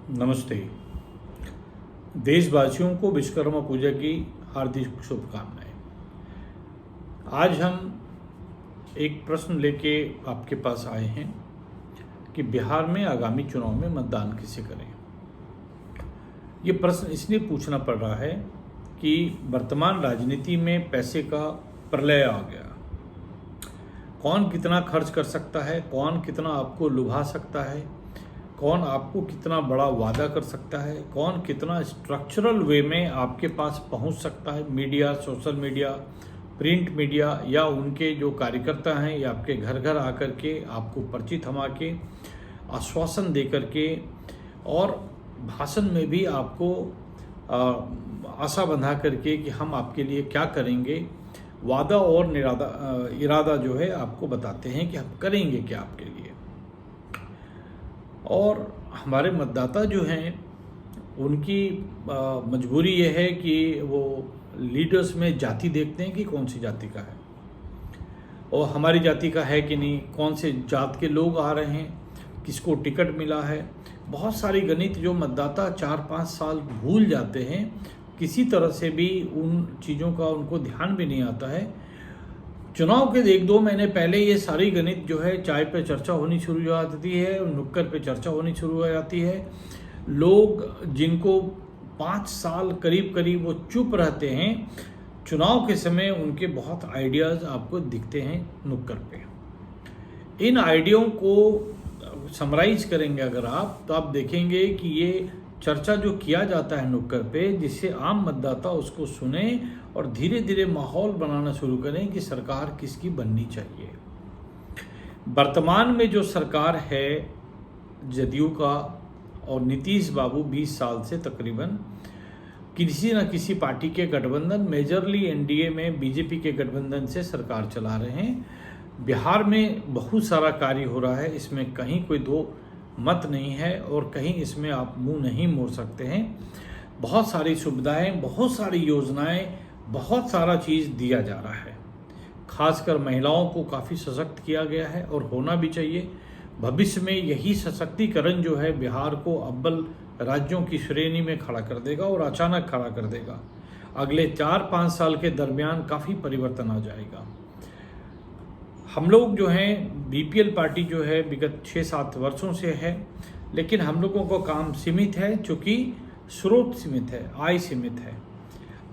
नमस्ते। देशवासियों को विश्वकर्मा पूजा की हार्दिक शुभकामनाएं। आज हम एक प्रश्न लेके आपके पास आए हैं कि बिहार में आगामी चुनाव में मतदान किसे करें। ये प्रश्न इसलिए पूछना पड़ रहा है कि वर्तमान राजनीति में पैसे का प्रलय आ गया। कौन कितना खर्च कर सकता है, कौन कितना आपको लुभा सकता है, कौन आपको कितना बड़ा वादा कर सकता है, कौन कितना स्ट्रक्चरल वे में आपके पास पहुंच सकता है। Media, social media, print media या उनके जो कार्यकर्ता हैं या आपके घर घर आकर के आपको पर्ची थमा के, आश्वासन दे कर के और भाषण में भी आपको आशा बंधा करके कि हम आपके लिए क्या करेंगे, वादा और इरादा जो है आपको बताते हैं कि हम करेंगे क्या आपके लिए। और हमारे मतदाता जो हैं उनकी मजबूरी ये है कि वो लीडर्स में जाति देखते हैं कि कौन सी जाति का है और हमारी जाति का है कि नहीं, कौन से जात के लोग आ रहे हैं, किसको टिकट मिला है। बहुत सारी गणित जो मतदाता 4-5 साल भूल जाते हैं, किसी तरह से भी उन चीज़ों का उनको ध्यान भी नहीं आता है। चुनाव के 1-2 महीने पहले ये सारी गणित जो है चाय पे चर्चा होनी शुरू हो जाती है, नुक्कड़ पे चर्चा होनी शुरू हो जाती है। लोग जिनको 5 साल करीब करीब वो चुप रहते हैं, चुनाव के समय उनके बहुत आइडियाज़ आपको दिखते हैं नुक्कड़ पे। इन आइडियों को समराइज करेंगे अगर आप, तो आप देखेंगे कि ये चर्चा जो किया जाता है नुक्कड़ पे, जिससे आम मतदाता उसको सुने और धीरे धीरे माहौल बनाना शुरू करें कि सरकार किसकी बननी चाहिए। वर्तमान में जो सरकार है जदयू का और नीतीश बाबू 20 साल से तकरीबन किसी न किसी पार्टी के गठबंधन, मेजरली एनडीए में बीजेपी के गठबंधन से सरकार चला रहे हैं। बिहार में बहुत सारा कार्य हो रहा है, इसमें कहीं कोई दो मत नहीं है और कहीं इसमें आप मुंह नहीं मोड़ सकते हैं। बहुत सारी सुविधाएं, बहुत सारी योजनाएं, बहुत सारा चीज़ दिया जा रहा है। खासकर महिलाओं को काफ़ी सशक्त किया गया है और होना भी चाहिए। भविष्य में यही सशक्तिकरण जो है बिहार को अव्वल राज्यों की श्रेणी में खड़ा कर देगा और अचानक खड़ा कर देगा। अगले 4-5 साल के दरमियान काफ़ी परिवर्तन आ जाएगा। हम लोग जो हैं बीपीएल पार्टी जो है विगत 6-7 वर्षों से है, लेकिन हम लोगों का काम सीमित है, चूँकि स्रोत सीमित है, आय सीमित है।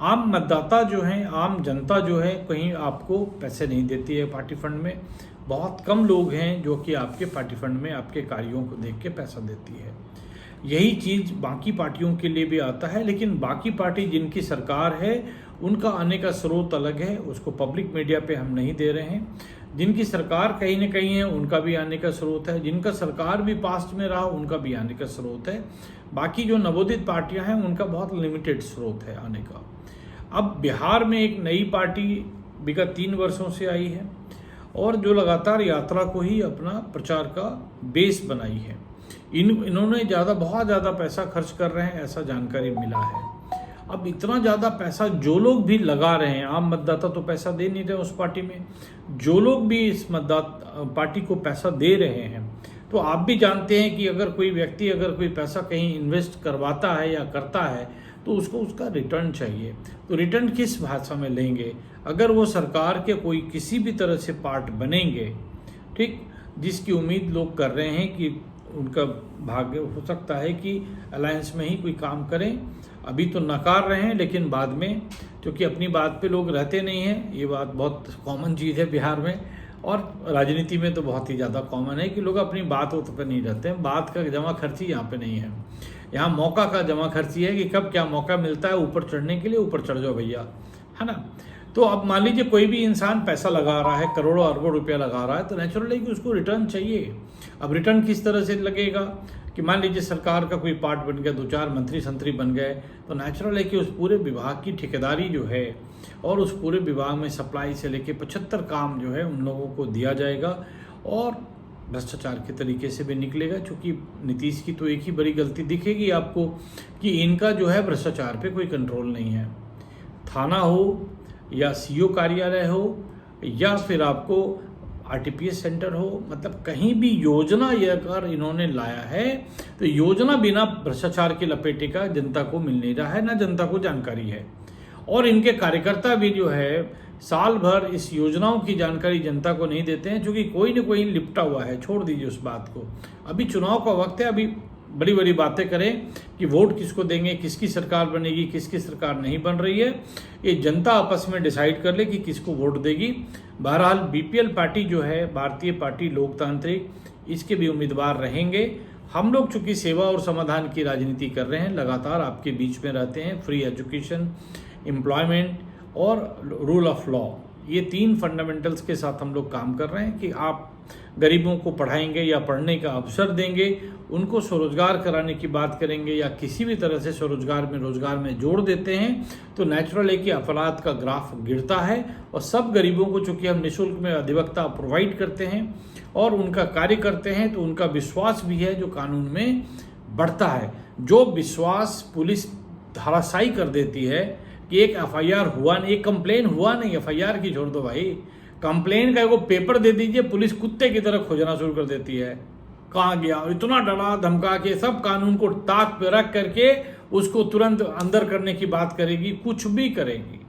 आम मतदाता जो हैं, आम जनता जो है कहीं आपको पैसे नहीं देती है पार्टी फंड में। बहुत कम लोग हैं जो कि आपके पार्टी फंड में आपके कार्यों को देख के पैसा देती है। यही चीज़ बाकी पार्टियों के लिए भी आता है, लेकिन बाकी पार्टी जिनकी सरकार है उनका आने का स्रोत अलग है, उसको पब्लिक मीडिया पे हम नहीं दे रहे हैं। जिनकी सरकार कहीं न कहीं है उनका भी आने का स्रोत है, जिनका सरकार भी पास्ट में रहा उनका भी आने का स्रोत है। बाकी जो नवोदित पार्टियां हैं उनका बहुत लिमिटेड स्रोत है आने का। अब बिहार में एक नई पार्टी विगत 3 वर्षों से आई है और जो लगातार यात्रा को ही अपना प्रचार का बेस बनाई है। इन्होंने बहुत ज़्यादा पैसा खर्च कर रहे हैं, ऐसा जानकारी मिला है। अब इतना ज़्यादा पैसा जो लोग भी लगा रहे हैं, आम मतदाता तो पैसा दे नहीं रहे उस पार्टी में, जो लोग भी इस पार्टी को पैसा दे रहे हैं, तो आप भी जानते हैं कि अगर कोई व्यक्ति अगर कोई पैसा कहीं इन्वेस्ट करवाता है या करता है तो उसको उसका रिटर्न चाहिए। तो रिटर्न किस भाषा में लेंगे? अगर वो सरकार के कोई किसी भी तरह से पार्ट बनेंगे, ठीक, जिसकी उम्मीद लोग कर रहे हैं कि उनका भाग्य हो सकता है कि अलायंस में ही कोई काम करें। अभी तो नकार रहे हैं, लेकिन बाद में, क्योंकि अपनी बात पे लोग रहते नहीं हैं, ये बात बहुत कॉमन चीज़ है बिहार में और राजनीति में तो बहुत ही ज़्यादा कॉमन है कि लोग अपनी बात पे नहीं रहते हैं। बात का जमा खर्ची यहाँ पे नहीं है, यहाँ मौका का जमा खर्ची है कि कब क्या मौका मिलता है ऊपर चढ़ने के लिए, ऊपर चढ़ जाओ भैया, है ना। तो अब मान लीजिए कोई भी इंसान पैसा लगा रहा है, करोड़ों अरबों रुपया लगा रहा है, तो नेचुरली कि उसको रिटर्न चाहिए। अब रिटर्न किस तरह से लगेगा कि मान लीजिए सरकार का कोई पार्ट बन गया, 2-4 मंत्री संतरी बन गए, तो नेचुरल है कि उस पूरे विभाग की ठेकेदारी जो है और उस पूरे विभाग में सप्लाई से लेके 75 काम जो है उन लोगों को दिया जाएगा और भ्रष्टाचार के तरीके से भी निकलेगा। चूँकि नीतीश की तो एक ही बड़ी गलती दिखेगी आपको कि इनका जो है भ्रष्टाचार पे कोई कंट्रोल नहीं है। थाना हो या सीओ कार्यालय हो या फिर आपको आरटीपीएस सेंटर हो, मतलब कहीं भी योजना ये अगर इन्होंने लाया है तो योजना बिना भ्रष्टाचार की लपेटे का जनता को मिल नहीं रहा है, ना जनता को जानकारी है। और इनके कार्यकर्ता भी जो है साल भर इस योजनाओं की जानकारी जनता को नहीं देते हैं, क्योंकि कोई न कोई लिपटा हुआ है। छोड़ दीजिए उस बात को, अभी चुनाव का वक्त है, अभी बड़ी बड़ी बातें करें कि वोट किसको देंगे, किसकी सरकार बनेगी, किसकी सरकार नहीं बन रही है, ये जनता आपस में डिसाइड कर ले कि किसको वोट देगी। बहरहाल बीपीएल पार्टी जो है, भारतीय पार्टी लोकतांत्रिक, इसके भी उम्मीदवार रहेंगे। हम लोग चूंकि सेवा और समाधान की राजनीति कर रहे हैं, लगातार आपके बीच में रहते हैं। फ्री एजुकेशन, एम्प्लॉयमेंट और रूल ऑफ लॉ, ये 3 फंडामेंटल्स के साथ हम लोग काम कर रहे हैं कि आप गरीबों को पढ़ाएंगे या पढ़ने का अवसर देंगे, उनको स्वरोजगार कराने की बात करेंगे या किसी भी तरह से स्वरोजगार में रोजगार में जोड़ देते हैं तो नेचुरल है कि अपराध का ग्राफ गिरता है। और सब गरीबों को चूंकि हम निःशुल्क में अधिवक्ता प्रोवाइड करते हैं और उनका कार्य करते हैं तो उनका विश्वास भी है जो कानून में बढ़ता है। जो विश्वास पुलिस धराशायी कर देती है कि एक एफआईआर हुआ नहीं, एक कंप्लेन हुआ नहीं, एफआईआर की छोड़ दो भाई, कंप्लेन का एगो पेपर दे दीजिए, पुलिस कुत्ते की तरह खोजना शुरू कर देती है, कहाँ गया, इतना डरा धमका के सब कानून को ताक पे रख करके उसको तुरंत अंदर करने की बात करेगी, कुछ भी करेगी।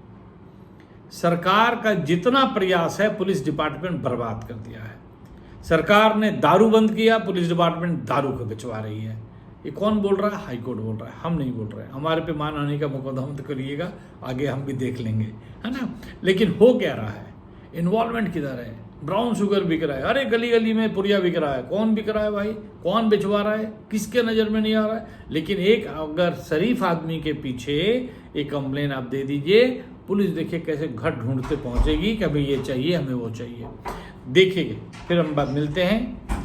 सरकार का जितना प्रयास है पुलिस डिपार्टमेंट बर्बाद कर दिया है। सरकार ने दारू बंद किया, पुलिस डिपार्टमेंट दारू को बेचवा रही है। ये कौन बोल रहा है? हाईकोर्ट बोल रहा है, हम नहीं बोल रहे हैं। हमारे पे मान आने का मुकदमा मत करिएगा, आगे हम भी देख लेंगे, है ना। लेकिन हो क्या रहा है, इन्वॉल्वमेंट किधर है? ब्राउन शुगर बिक रहा है, अरे गली गली में पुरिया बिक रहा है। कौन बिक रहा है भाई? कौन बेचवा रहा है? किसके नज़र में नहीं आ रहा है? लेकिन एक अगर शरीफ आदमी के पीछे एक कंप्लेन आप दे दीजिए, पुलिस देखिए कैसे घर ढूंढते पहुंचेगी कि हमें ये चाहिए, हमें वो चाहिए। देखिए फिर हम बात मिलते हैं।